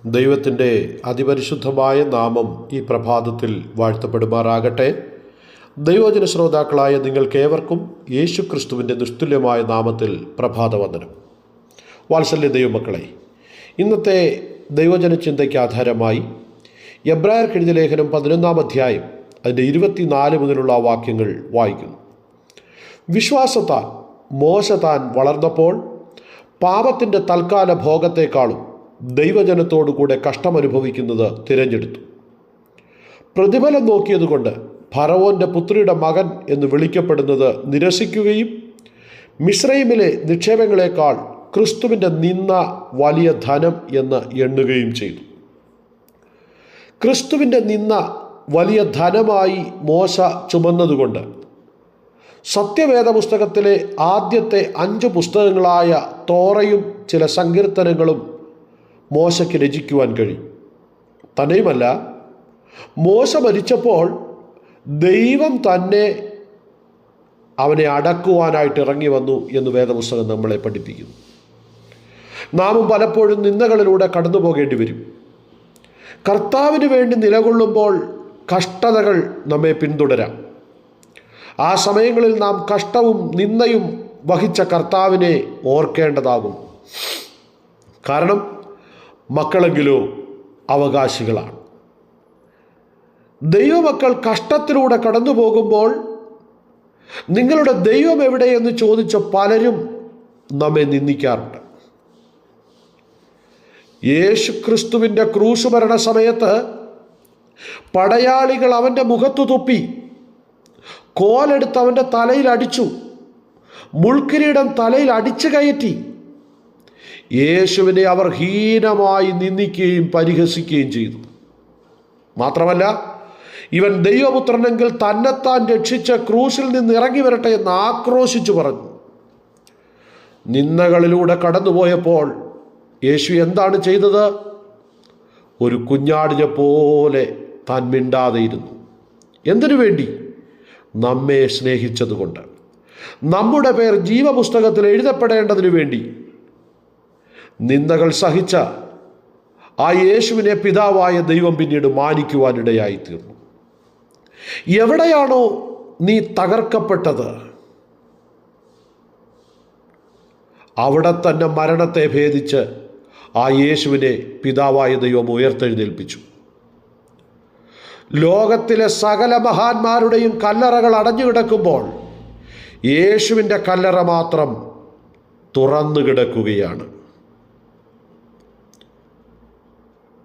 ദൈവത്തിൻ്റെ അതിപരിശുദ്ധമായ നാമം ഈ പ്രഭാതത്തിൽ വാഴ്ത്തപ്പെടുമാറാകട്ടെ. ദൈവവചന ശ്രോതാക്കളായ നിങ്ങൾക്കേവർക്കും യേശു ക്രിസ്തുവിൻ്റെ നിസ്തുല്യമായ നാമത്തിൽ പ്രഭാതവന്ദനം. വാത്സല്യ ദൈവമക്കളെ, ഇന്നത്തെ ദൈവജന ചിന്തയ്ക്ക് ആധാരമായി എബ്രായർക്ക് എഴുതിയ ലേഖനം 11-ാം അധ്യായം അതിൻ്റെ 24 മുതലുള്ള വാക്യങ്ങൾ വായിക്കുന്നു. വിശ്വാസത്താൽ മോശ താൻ വളർന്നപ്പോൾ പാപത്തിൻ്റെ തൽക്കാല ഭോഗത്തെക്കാളും ദൈവജനത്തോടുകൂടെ കഷ്ടമനുഭവിക്കുന്നത് തിരഞ്ഞെടുത്തു. പ്രതിഫലം നോക്കിയതുകൊണ്ട് ഫറവോൻ്റെ പുത്രിയുടെ മകൻ എന്ന് വിളിക്കപ്പെടുന്നത് നിരസിക്കുകയും മിസ്രൈമിലെ നിക്ഷേപങ്ങളെക്കാൾ ക്രിസ്തുവിൻ്റെ നിന്ന വലിയ ധനം എന്ന് എണ്ണുകയും ചെയ്തു. ക്രിസ്തുവിൻ്റെ നിന്ന വലിയ ധനമായി മോശ ചുമന്നതുകൊണ്ട് സത്യവേദ പുസ്തകത്തിലെ ആദ്യത്തെ 5 പുസ്തകങ്ങളായ തോറയും ചില സങ്കീർത്തനങ്ങളും മോശയ്ക്ക് രചിക്കുവാൻ കഴിയും. തന്നെയുമല്ല, മോശ മരിച്ചപ്പോൾ ദൈവം തന്നെ അവനെ അടക്കുവാനായിട്ട് ഇറങ്ങി വന്നു എന്ന് വേദപുസ്തകം നമ്മളെ പഠിപ്പിക്കുന്നു. നാമും പലപ്പോഴും നിന്ദകളിലൂടെ കടന്നു പോകേണ്ടി വരും. കർത്താവിന് വേണ്ടി നിലകൊള്ളുമ്പോൾ കഷ്ടതകൾ നമ്മെ പിന്തുടരാം. ആ സമയങ്ങളിൽ നാം കഷ്ടവും നിന്ദയും വഹിച്ച കർത്താവിനെ ഓർക്കേണ്ടതാകും. കാരണം മക്കളെങ്കിലോ അവകാശികളാണ്. ദൈവമക്കൾ കഷ്ടത്തിലൂടെ കടന്നു പോകുമ്പോൾ നിങ്ങളുടെ ദൈവം എവിടെയെന്ന് ചോദിച്ച പലരും നമ്മെ നിന്ദിക്കാറുണ്ട്. യേശു ക്രിസ്തുവിൻ്റെ ക്രൂശ് മരണ സമയത്ത് പടയാളികൾ അവൻ്റെ മുഖത്തു തുപ്പി, കോലെടുത്ത് അവൻ്റെ തലയിൽ അടിച്ചു, മുൾക്കിരീടം തലയിൽ അടിച്ചു കയറ്റി. യേശുവിനെ അവർ ഹീനമായി നിന്ദിക്കുകയും പരിഹസിക്കുകയും ചെയ്തു. മാത്രമല്ല, ഇവൻ ദൈവപുത്രനെങ്കിൽ തന്നെത്താൻ രക്ഷിച്ച് ക്രൂശിൽ നിന്ന് ഇറങ്ങി വരട്ടെ എന്ന് ആക്രോശിച്ചു പറഞ്ഞു. നിന്ദകളിലൂടെ കടന്നുപോയപ്പോൾ യേശു എന്താണ് ചെയ്തത്? ഒരു കുഞ്ഞാടിനെ പോലെ താൻ മിണ്ടാതെയിരുന്നു. എന്തിനു വേണ്ടി? നമ്മെ സ്നേഹിച്ചതുകൊണ്ട്, നമ്മുടെ പേർ ജീവപുസ്തകത്തിൽ എഴുതപ്പെടേണ്ടതിനു വേണ്ടി. നിന്ദകൾ സഹിച്ച ആ യേശുവിനെ പിതാവായ ദൈവം പിന്നീട് മാനിക്കുവാനിടയായിത്തീർന്നു. എവിടെയാണോ നീ തകർക്കപ്പെട്ടത്, അവിടെ തന്നെ മരണത്തെ ഭേദിച്ച് ആ യേശുവിനെ പിതാവായ ദൈവം ഉയർത്തെഴുന്നേൽപ്പിച്ചു. ലോകത്തിലെ സകല മഹാന്മാരുടെയും കല്ലറകൾ അടഞ്ഞു കിടക്കുമ്പോൾ യേശുവിൻ്റെ കല്ലറ മാത്രം തുറന്നു കിടക്കുകയാണ്.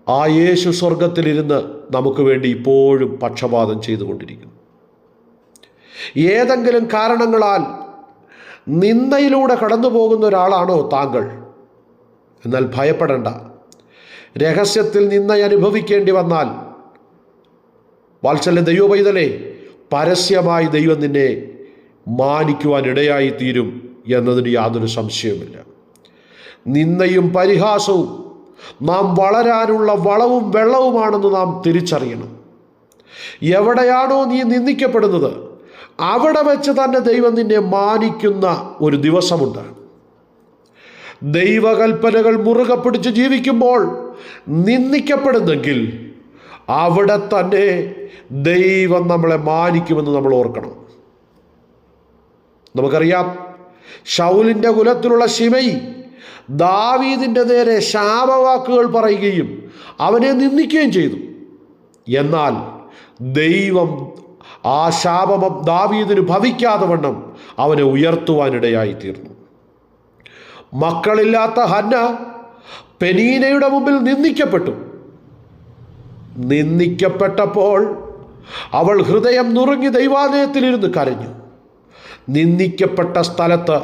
ആ യേശു സ്വർഗത്തിലിരുന്ന് നമുക്ക് വേണ്ടി ഇപ്പോഴും പക്ഷപാതം ചെയ്തുകൊണ്ടിരിക്കുന്നു. ഏതെങ്കിലും കാരണങ്ങളാൽ നിന്ദയിലൂടെ കടന്നു പോകുന്ന ഒരാളാണോ താങ്കൾ? എന്നാൽ ഭയപ്പെടേണ്ട. രഹസ്യത്തിൽ നിന്ദ അനുഭവിക്കേണ്ടി വന്നാൽ വാത്സല്യ ദൈവപൈതലേ, പരസ്യമായി ദൈവം നിന്നെ മാനിക്കുവാൻ ഇടയായി തീരും എന്നതിന് യാതൊരു സംശയവുമില്ല. നിന്ദയും പരിഹാസവും നാം വളരാനുള്ള വളവും വെള്ളവുമാണെന്ന് നാം തിരിച്ചറിയണം. എവിടെയാണോ നീ നിന്ദിക്കപ്പെടുന്നത്, അവിടെ വെച്ച് തന്നെ ദൈവം നിന്നെ മാനിക്കുന്ന ഒരു ദിവസമുണ്ട്. ദൈവകൽപ്പനകൾ മുറുകെ പിടിച്ച് ജീവിക്കുമ്പോൾ നിന്ദിക്കപ്പെടുന്നെങ്കിൽ അവിടെ തന്നെ ദൈവം നമ്മളെ മാനിക്കുമെന്ന് നമ്മൾ ഓർക്കണം. നമുക്കറിയാം, ശൗലിൻ്റെ കുലത്തിലുള്ള ശിമയി ദാവീദിൻ്റെ നേരെ ശാപവാക്കുകൾ പറയുകയും അവനെ നിന്ദിക്കുകയും ചെയ്തു. എന്നാൽ ദൈവം ആ ശാപം ദാവീദിന് ഭവിക്കാതെ വണ്ണം അവനെ ഉയർത്തുവാനിടയായിത്തീർന്നു. മക്കളില്ലാത്ത ഹന്ന പെനീനയുടെ മുമ്പിൽ നിന്ദിക്കപ്പെട്ടു. നിന്ദിക്കപ്പെട്ടപ്പോൾ അവൾ ഹൃദയം നുറുങ്ങി ദൈവാലയത്തിലിരുന്ന് കരഞ്ഞു. നിന്ദിക്കപ്പെട്ട സ്ഥലത്ത്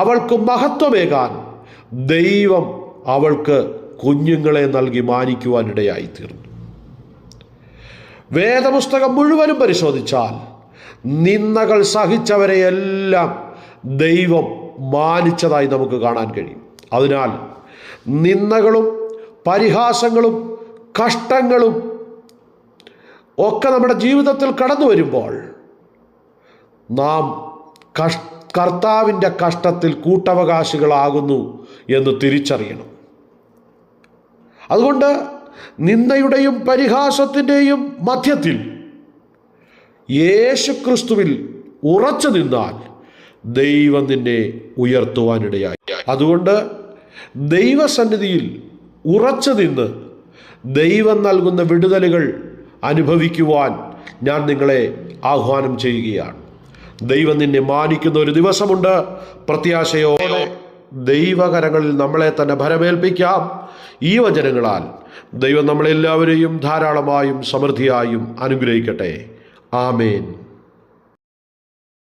അവൾക്ക് മഹത്വമേകാൻ ദൈവം അവൾക്ക് കുഞ്ഞുങ്ങളെ നൽകി മാനിക്കുവാനിടയായിത്തീർന്നു. വേദപുസ്തകം മുഴുവനും പരിശോധിച്ചാൽ നിന്ദകൾ സഹിച്ചവരെയെല്ലാം ദൈവം മാനിച്ചതായി നമുക്ക് കാണാൻ കഴിയും. അതിനാൽ നിന്ദകളും പരിഹാസങ്ങളും കഷ്ടങ്ങളും ഒക്കെ നമ്മുടെ ജീവിതത്തിൽ കടന്നു വരുമ്പോൾ നാം കർത്താവിൻ്റെ കഷ്ടത്തിൽ കൂട്ടവകാശികളാകുന്നു എന്ന് തിരിച്ചറിയണം. അതുകൊണ്ട് നിന്ദയുടെയും പരിഹാസത്തിൻ്റെയും മധ്യത്തിൽ യേശുക്രിസ്തുവിൽ ഉറച്ചു നിന്നാൽ ദൈവം നിന്നെ ഉയർത്തുവാനിടയായി. അതുകൊണ്ട് ദൈവസന്നിധിയിൽ ഉറച്ചു നിന്ന് ദൈവം നൽകുന്ന വിടുതലുകൾ അനുഭവിക്കുവാൻ ഞാൻ നിങ്ങളെ ആഹ്വാനം ചെയ്യുകയാണ്. ദൈവം നിന്നെ മാനിക്കുന്ന ഒരു ദിവസമുണ്ട്. പ്രത്യാശയോടെ ദൈവകരങ്ങളിൽ നമ്മളെ തന്നെ ഭരമേൽപ്പിക്കാം. ഈ വചനങ്ങളാൽ ദൈവം നമ്മളെല്ലാവരെയും ധാരാളമായും സമൃദ്ധിയായും അനുഗ്രഹിക്കട്ടെ. ആമേൻ.